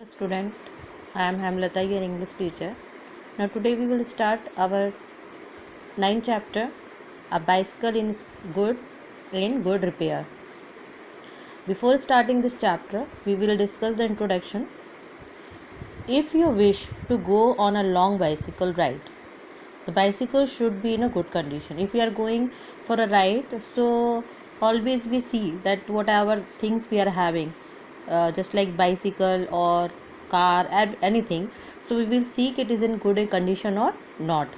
Student, I am Hamlata, your English teacher. Now today we will start our ninth chapter, a bicycle in good repair. Before starting this chapter, we will discuss the introduction. If you wish to go on a long bicycle ride, the bicycle should be in a good condition. If we are going for a ride, so always we see that whatever things we are having, just like bicycle or car or anything, so we will see it is in good condition or not.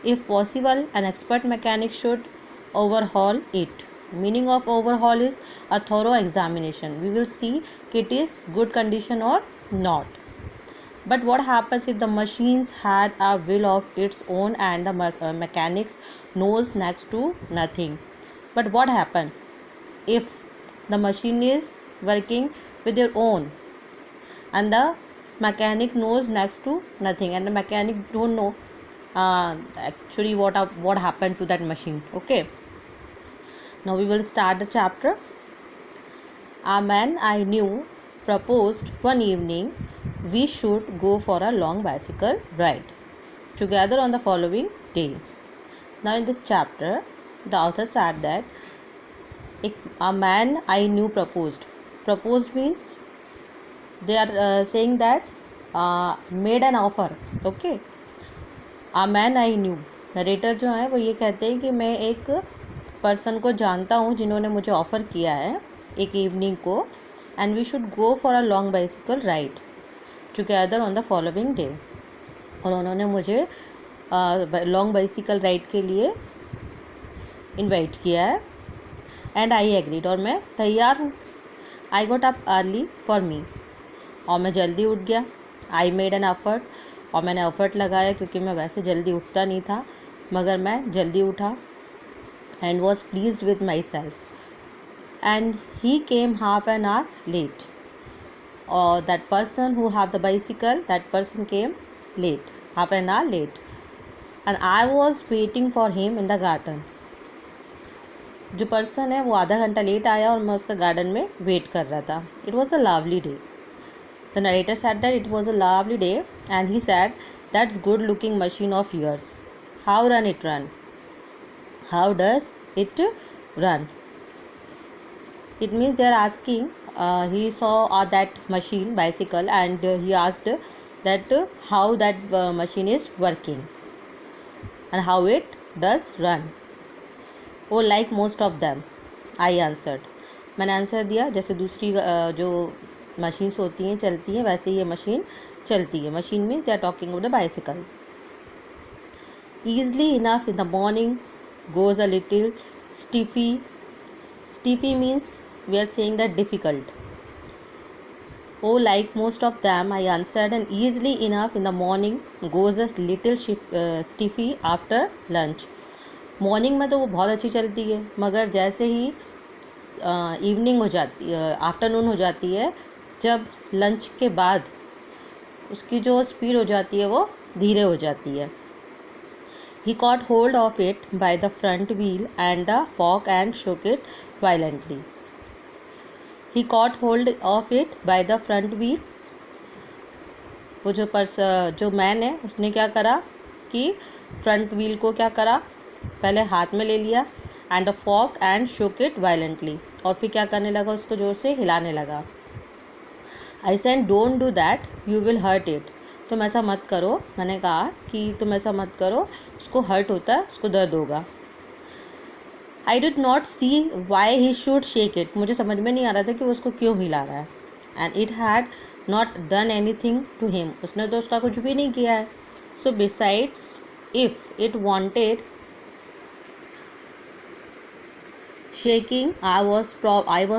If possible, an expert mechanic should overhaul it. Meaning of overhaul is a thorough examination. We will see it is good condition or not. But what happens if the machines had a will of its own and the mechanics knows next to nothing? But what happens if the machine is working with your own and the mechanic knows next to nothing, and the mechanic don't know actually what happened to that machine? Okay, now we will start the chapter. A man I knew proposed one evening we should go for a long bicycle ride together on the following day. Now in this chapter, the author said that a man I knew proposed. Proposed means they are saying that made an offer. Okay, a man I knew. Narrator जो है वो ये कहते हैं कि मैं एक person को जानता हूँ जिन्होंने मुझे ऑफ़र किया है एक इवनिंग को, and we should go for a long bicycle ride together on the following day. और उन्होंने मुझे लॉन्ग बाइसिकल राइड के लिए इनवाइट किया है, एंड आई एग्रीड, और मैं तैयार हूँ. I got up early for me, और मैं जल्दी उठ गया. आई मेड एन एफर्ट, और मैंने एफर्ट लगाया क्योंकि मैं वैसे जल्दी उठता नहीं था मगर मैं जल्दी उठा. And was pleased with myself, and he came half an hour late. और that person who have the bicycle, that person came late, half an hour late, and I was waiting for him in the garden. जो पर्सन है वो आधा घंटा late आया और मैं उसका गार्डन में वेट कर रहा था. It was a lovely day. The narrator said that it was a lovely day, and he said, that's good looking machine of yours. How run it run? How does it run? It means they are asking, he saw that machine bicycle, and he asked that how that machine is working and how it does run. Oh, like most of them, I answered. मैंने answer दिया जैसे दूसरी जो machines होती हैं चलती हैं वैसे ये मशीन चलती है. Machine means they are talking about the bicycle. Easily enough in the morning, goes a little stiffy. Stiffy means we are saying that difficult. Oh like most of them, I answered, and easily enough in the morning, goes a little stiffy after lunch. Morning में तो वो बहुत अच्छी चलती है मगर जैसे ही evening हो जाती है, आफ्टरनून हो जाती है, जब लंच के बाद उसकी जो स्पीड हो जाती है वो धीरे हो जाती है. He caught hold of it by the front wheel and the fork and shook it violently. He caught hold of it by the front wheel. वो जो मैन है उसने क्या करा कि फ्रंट व्हील को क्या करा, पहले हाथ में ले लिया, and the fork and shook it violently, और फिर क्या करने लगा, उसको जोर से हिलाने लगा. I said don't do that, you will hurt it. तुम ऐसा मत करो, मैंने कहा कि तुम ऐसा मत करो, उसको हर्ट होता है, उसको दर्द होगा. I did not see why he should shake it. मुझे समझ में नहीं आ रहा था कि वो उसको क्यों हिला रहा है. And it had not done anything to him. उसने तो उसका कुछ भी नहीं किया है. So besides if it wanted shaking, I was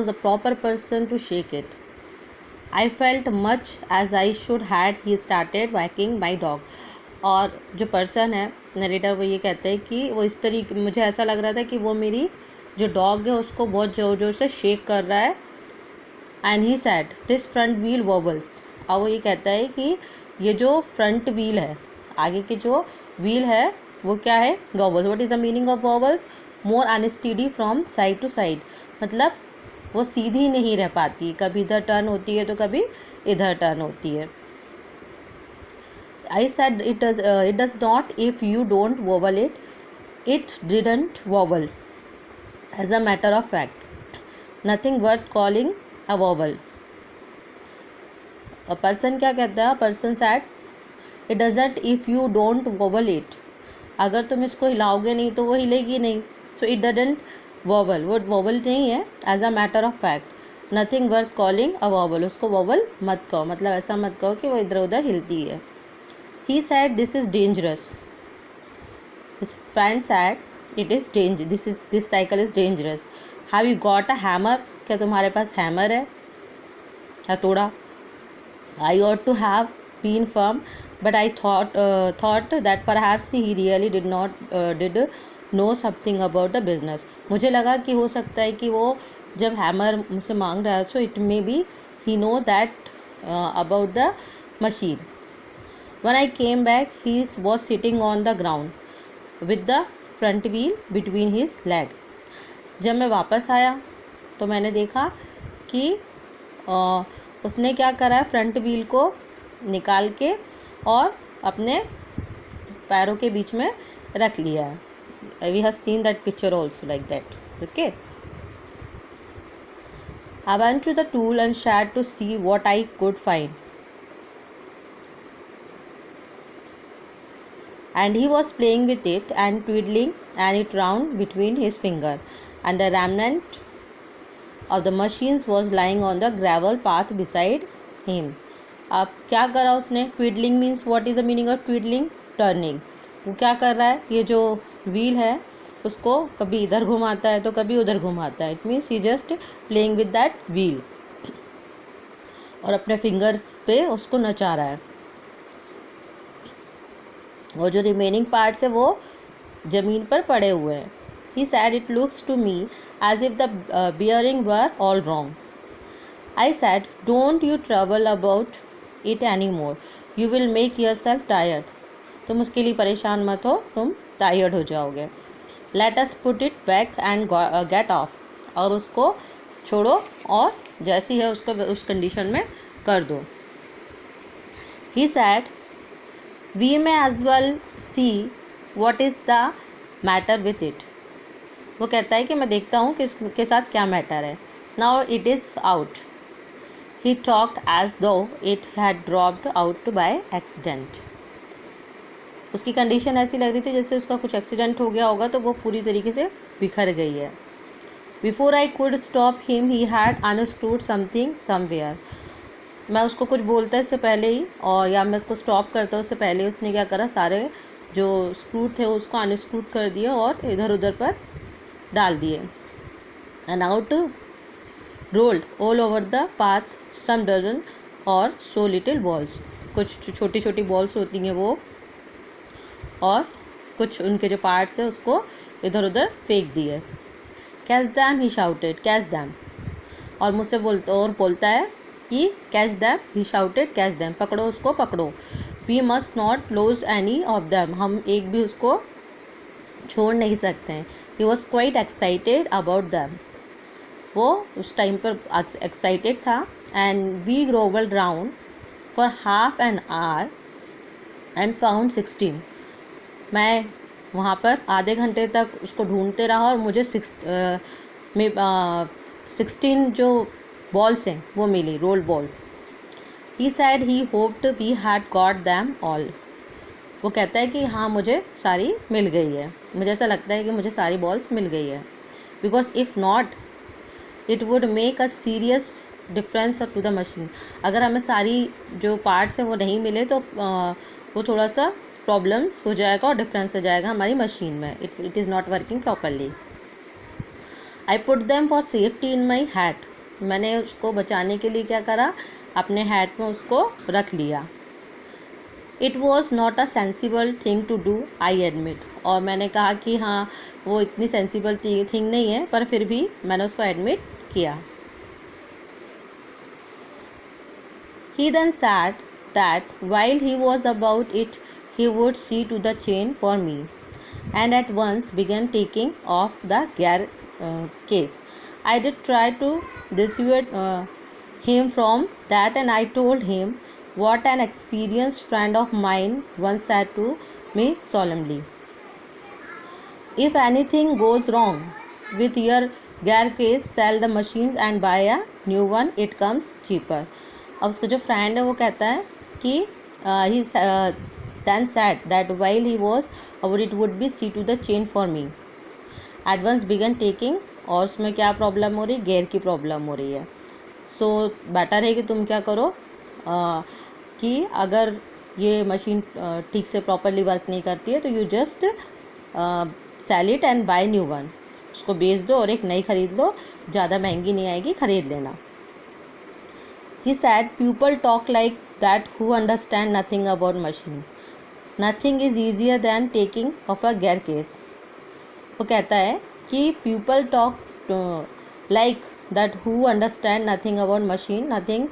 the proper person to shake it. I felt much as I should had he started wagging my dog. और जो पर्सन है नरेटर वो ये कहते हैं कि वो इस तरीके, मुझे ऐसा लग रहा था कि वो मेरी जो डॉग है उसको बहुत ज़ोर ज़ोर से शेक कर रहा है. And he sad this front wheel वॉबल्स. और वो ये कहता है कि ये जो फ्रंट व्हील है, आगे की जो व्हील है वो क्या है, wobbles. What is the meaning of wobbles? More unsteady from side to side. मतलब वो सीधी नहीं रह पाती, कभी इधर टर्न होती है तो कभी इधर टर्न होती है. I said it does not if you don't wobble it. It didn't wobble. As a matter of fact, nothing worth calling a wobble. A person क्या कहता है? A person said it doesn't if you don't wobble it. अगर तुम इसको हिलाओगे नहीं तो वो हिलेगी नहीं. So it didn't wobble. वो wobble नहीं है. As a matter of fact, nothing worth calling a wobble. उसको wobble मत कहो, मतलब ऐसा मत कहो कि वो इधर उधर हिलती है. He said this is dangerous. His friend said it is dangerous. This cycle is dangerous. Have you got a hammer? क्या तुम्हारे पास हैमर है? हथौड़ा. I ought to have been firm, but I thought that perhaps he really did know something about the business. मुझे लगा कि हो सकता है कि वो जब हैमर मुझसे मांग रहा है so it may be he know that about the machine. When I came back, he was sitting on the ground with the front wheel between his leg. जब मैं वापस आया तो मैंने देखा कि उसने क्या करा है, फ्रंट व्हील को निकाल के और अपने पैरों के बीच में रख लिया है. We have seen that picture also like that. Okay. I went to the tool and shed to see what I could find. And he was playing with it and twiddling and it round between his finger, and the remnant of the machines was lying on the gravel path beside him. अब क्या करा उसने? Twiddling means what is the meaning of twiddling? Turning. वो क्या कर रहा है? ये जो व्हील है उसको कभी इधर घुमाता है तो कभी उधर घुमाता है. It means he just playing with that wheel और अपने फिंगर्स पे उसको नचा रहा है. और जो रिमेनिंग पार्ट्स है वो ज़मीन पर पड़े हुए हैं. He said it looks to me as if the bearing were all wrong. I said don't you trouble about it anymore. You will make yourself tired. तुम उसके लिए परेशान मत हो, तुम टायर्ड हो जाओगे. Let us put it back and get off. और उसको छोड़ो और जैसी है उसको उस कंडीशन में कर दो. He said we may as well see what is the matter with it. वो कहता है कि मैं देखता हूँ कि इसके साथ क्या मैटर है. Now it is out. He talked as though it had dropped out by accident. उसकी कंडीशन ऐसी लग रही थी जैसे उसका कुछ एक्सीडेंट हो गया होगा तो वो पूरी तरीके से बिखर गई है. Before I could stop him, he had unscrewed something somewhere. मैं उसको कुछ बोलता इससे पहले ही और या मैं उसको स्टॉप करता उससे पहले उसने क्या करा, सारे जो स्क्रू थे उसको अनस्क्रूड कर दिया और इधर उधर पर डाल दिए. And out rolled all over the path some dozen or so little balls. कुछ छोटी छोटी बॉल्स होती हैं वो और कुछ उनके जो पार्ट्स है उसको इधर उधर फेंक दिए. Catch them he shouted, catch them. और मुझसे बोलता है कि catch them, he shouted catch them, पकड़ो उसको पकड़ो. We must not lose any of them. हम एक भी उसको छोड़ नहीं सकते हैं. He was quite excited about them. वो उस टाइम पर एक्साइटेड था. And we grovelled round for half an hour and found 16. मैं वहाँ पर आधे घंटे तक उसको ढूंढते रहा और मुझे 16 जो बॉल्स हैं वो मिली, roll ball. He said he hoped we had got them all. वो कहता है कि हाँ मुझे सारी मिल गई है, मुझे ऐसा लगता है कि मुझे सारी बॉल्स मिल गई है. Because if not it would make a serious difference to the machine. अगर हमें सारी जो पार्ट्स हैं वो नहीं मिले तो वो थोड़ा सा प्रॉब्लम्स हो जाएगा और डिफरेंस हो जाएगा हमारी मशीन में. It is not working properly. I put them for safety in my hat. मैंने उसको बचाने के लिए क्या करा, अपने हैट में उसको रख लिया. It was not a sensible thing to do, I admit. और मैंने कहा कि हाँ वो इतनी सेंसिबल थिंग नहीं है पर फिर भी मैंने उसको एडमिट किया. He then said that while he was about it he would see to the chain for me and at once began taking off the gear case. I did try to dissuade him from that, and I told him what an experienced friend of mine once said to me solemnly. If anything goes wrong with your gear case, sell the machines and buy a new one, it comes cheaper. अब उसका जो friend है वो कहता है कि he then said that while he was over it would be see to the chain for me. At once began taking, और उसमें क्या प्रॉब्लम हो रही, गेयर की प्रॉब्लम हो रही है. सो बेटर है कि तुम क्या करो कि अगर ये मशीन ठीक से प्रॉपरली वर्क नहीं करती है तो you just sell it and buy new one. उसको बेच दो और एक नई ख़रीद लो, ज़्यादा महंगी नहीं आएगी, ख़रीद लेना. He said people talk like that who understand nothing about machine. Nothing is easier than taking of a gear case. वो कहता है कि people talk like that who understand nothing about machine. Nothing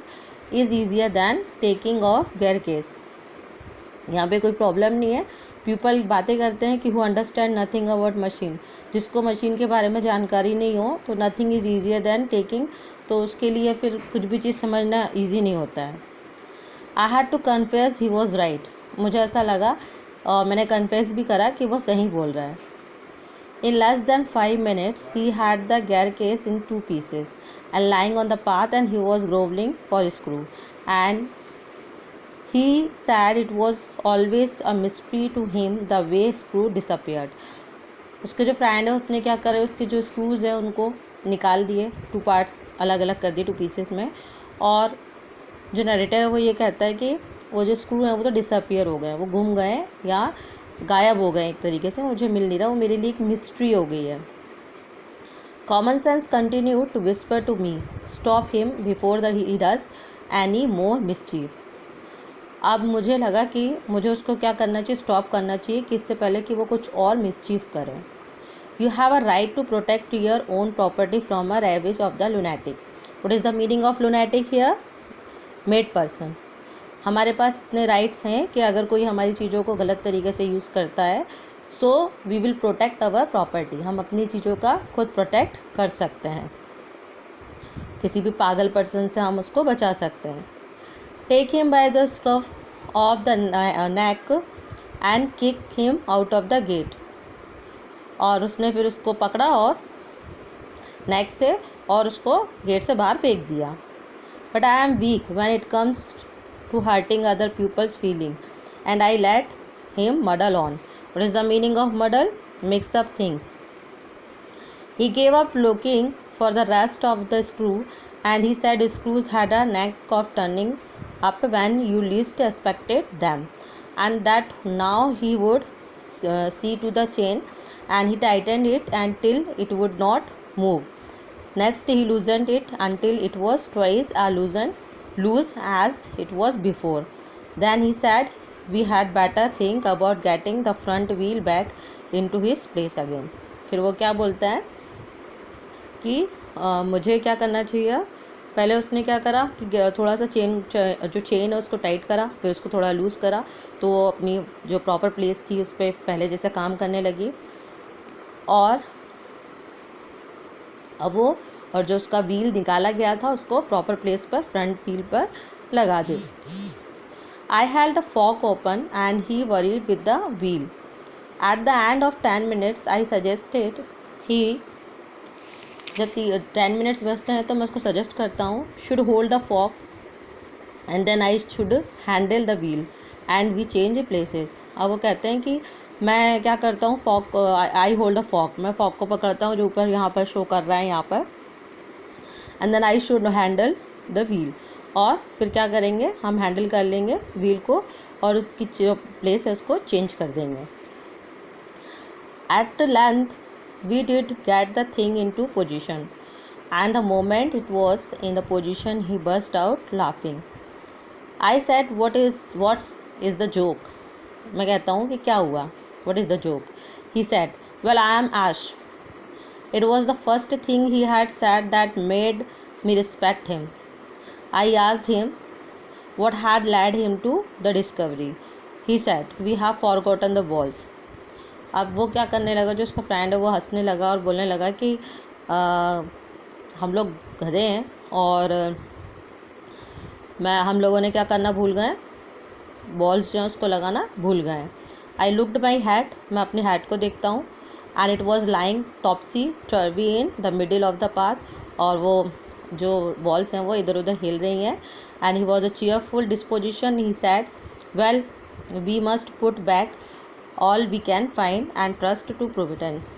is easier than taking of gear case. यहाँ पे कोई problem नहीं है. People बातें करते हैं कि who understand nothing about machine. जिसको मशीन के बारे में जानकारी नहीं हो तो nothing is easier than taking, तो उसके लिए फिर कुछ भी चीज़ समझना ईजी नहीं होता है. I had to confess he was right. मुझे ऐसा लगा और मैंने कन्फेस भी करा कि वो सही बोल रहा है. In less than 5 minutes he had the gear case in 2 pieces and lying on the path, and he was groveling for a screw, and he said it was always a mystery to him the way screw disappeared. उसके जो friend है उसने क्या करे, उसके जो screws हैं उनको निकाल दिए, 2 पार्ट्स अलग अलग कर दिए 2 पीसेस में. और जो नरेटर है वो ये कहता है कि वो जो स्क्रू हैं वो तो डिसअपियर हो गए, वो गुम गए या गायब हो गए एक तरीके से, मुझे मिल नहीं रहा, वो मेरे लिए एक मिस्ट्री हो गई है. Common sense continue to whisper to me, stop him before the he does any more mischief. अब मुझे लगा कि मुझे उसको क्या करना चाहिए, स्टॉप करना चाहिए कि इससे पहले कि वो कुछ और मिसचीफ करें. You have a right to protect your own property from a ravage of the lunatic. What is the meaning of lunatic here? Mad person. हमारे पास इतने राइट्स हैं कि अगर कोई हमारी चीज़ों को गलत तरीके से यूज़ करता है, so we will protect our property. हम अपनी चीज़ों का खुद प्रोटेक्ट कर सकते हैं. किसी भी पागल पर्सन से हम उसको बचा सकते हैं. Take him by the scruff of the neck and kick him out of the gate. और उसने फिर उसको पकड़ा और नेक से और उसको गेट से बाहर फेंक दिया. But I am weak when it comes to hurting other people's feeling and I let him muddle on. What is the meaning of muddle? Mix up things. He gave up looking for the rest of the screw and he said screws had a knack of turning up when you least expected them, and that now he would see to the chain, and he tightened it until it would not move. Next he loosened it until it was twice as loose as it was before. Then he said we had better think about getting the front wheel back into his place again. फिर वो क्या बोलता है कि मुझे क्या करना चाहिए. पहले उसने क्या करा कि थोड़ा सा जो चेन है उसको टाइट करा, फिर उसको थोड़ा लूज़ करा, तो वो अपनी जो प्रॉपर प्लेस थी उस पर पहले जैसे काम करने लगी. और अब वो और जो उसका व्हील निकाला गया था उसको प्रॉपर प्लेस पर फ्रंट व्हील पर लगा दे. I held the fork open and he worried with the wheel. At the end of 10 minutes I suggested he, जब 10 minutes बचते हैं तो मैं उसको सजेस्ट करता हूँ, should hold the fork and then I should handle the wheel and we change places. अब वो कहते हैं कि मैं क्या करता हूँ, fork I hold the fork, मैं फॉक को पकड़ता हूँ जो ऊपर यहाँ पर शो कर रहा है यहाँ पर, and then I should handle the wheel. और फिर क्या करेंगे, हम हैंडल कर लेंगे व्हील को और उसकी जो प्लेस है उसको चेंज कर देंगे. At length we did get the thing into position, and the moment it was in the position he burst out laughing. I said what's the joke? मैं कहता हूँ कि क्या हुआ, what is the joke? He said well I am Ash. It was the first thing he had said that made me respect him. I asked him what had led him to the discovery. He said we have forgotten the balls. अब वो क्या करने लगा, जो उसका friend है वो हंसने लगा और बोलने लगा कि हम लोग गधे हैं और हम लोगों ने क्या करना भूल गए, बॉल्स जो हैं उसको लगाना भूल गए हैं। आई लुकड माई हैट, मैं अपनी हैट को देखता हूँ, and it was lying टॉपसी टर्वी in the middle of the path, और वो जो बॉल्स हैं वो इधर उधर हिल रही हैं। And he was a cheerful disposition, he said well we must put back all we can find and trust to providence.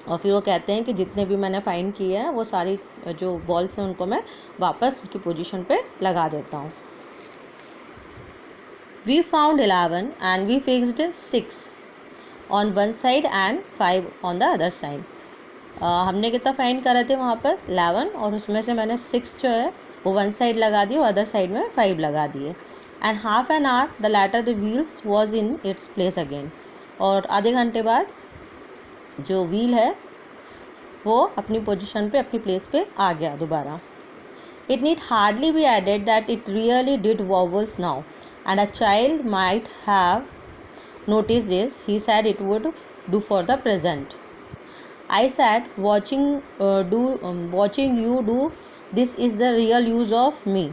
और फिर वो कहते हैं कि जितने भी मैंने फाइंड किए हैं वो सारी जो बॉल्स हैं उनको मैं वापस उनकी पोजीशन पे लगा देता हूँ। We found 11 and we fixed 6 on one side and 5 on the other side. हमने कितना फाइंड करा थे वहाँ पर 11, और उसमें से मैंने 6 जो है वो वन साइड लगा दिए और अदर साइड में 5 लगा दिए। And half an our the latter the wheels was in its place again, और आधे घंटे बाद जो व्हील है वो अपनी पोजीशन पे अपनी प्लेस पे आ गया दोबारा। It need hardly be added that it really did wobbles now, and a child might have noticed this. He said it would do for the present. I said, watching you do this is the real use of me.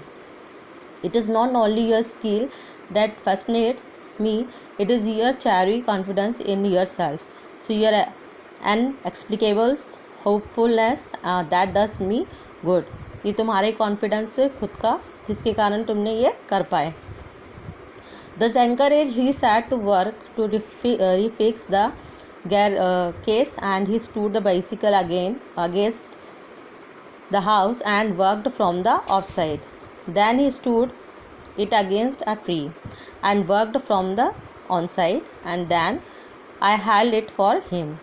It is not only your skill that fascinates me, it is your cherry confidence in yourself. So your inexplicable hopefulness that does me good. ये तुम्हारे confidence से खुद का जिसके कारण तुमने ये कर पाए। Thus encouraged, he set to work to refix the case, and he stood the bicycle again against the house and worked from the offside. Then he stood it against a tree and worked from the onside, and then I held it for him.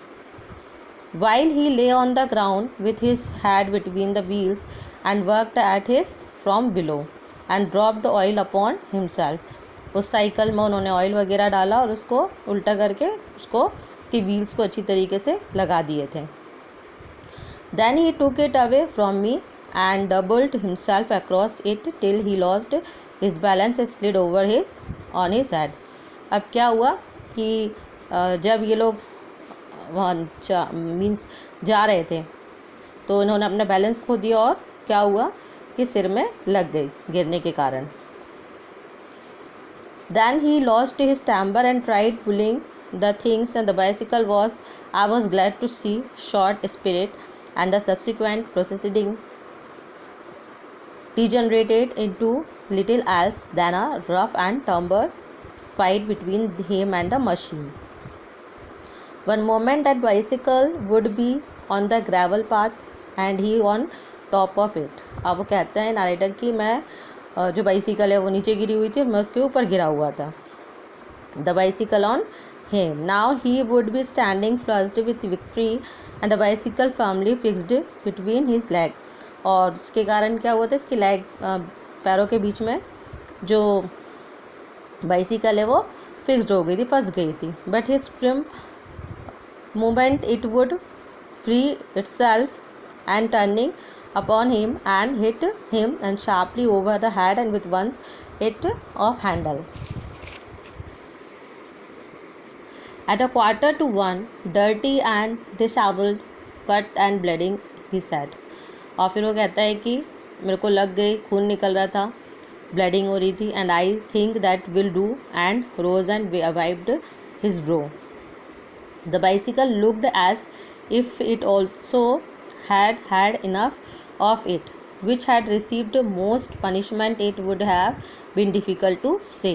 While he lay on the ground with his head between the wheels and worked at his from below and dropped oil upon himself. उस cycle में उन्होंने oil वगैरह डाला और उसको उल्टा करके उसकी व्हील्स को अच्छी तरीके से लगा दिए थे। Then he took it away from me and doubled himself across it till he lost his balance slid over on his head. अब क्या हुआ कि जब ये लोग मीन्स जा रहे थे तो इन्होंने अपना बैलेंस खो दिया, और क्या हुआ कि सिर में लग गई गिरने के कारण। Then he lost his temper and tried pulling the things, and the bicycle was, I was glad to see, short spirit, and the subsequent proceeding degenerated into little else than a rough and tumble fight between him and the machine. One moment that bicycle would be on the gravel path and he on top of it. अब वो कहते हैं narrator कि मैं जो bicycle है वो नीचे गिरी हुई थी और मैं उसके ऊपर गिरा हुआ था। The bicycle on him now he would be standing flushed with victory and the bicycle firmly fixed between his leg. और उसके कारण क्या हुआ था, इसकी लेग पैरों के बीच में जो बाइसिकल है वो फिक्स्ड हो गई थी, फंस गई थी। But his trim moment it wood free itself and turning upon him and hit him and sharply over the head and with once it of handle. At 1:45, dirty and disheveled, cut and bleeding, he said. और फिर वो कहता है कि मेरे को लग गई, खून निकल रहा था, ब्लीडिंग हो रही थी, and I think that will do, and rose and wiped his brow. The bicycle looked as if it also had enough of it, which had received most punishment. It would have been difficult to say.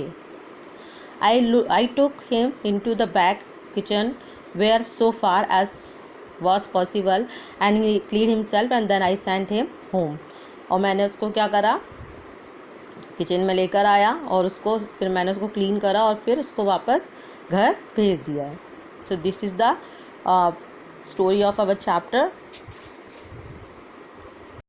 I took him into the back kitchen where so far as was possible and he cleaned himself, and then I sent him home. और मैंने उसको क्या करा, kitchen में लेकर आया और उसको फिर मैंने उसको क्लीन करा और फिर उसको वापस घर भेज दिया है। So this is the story of our chapter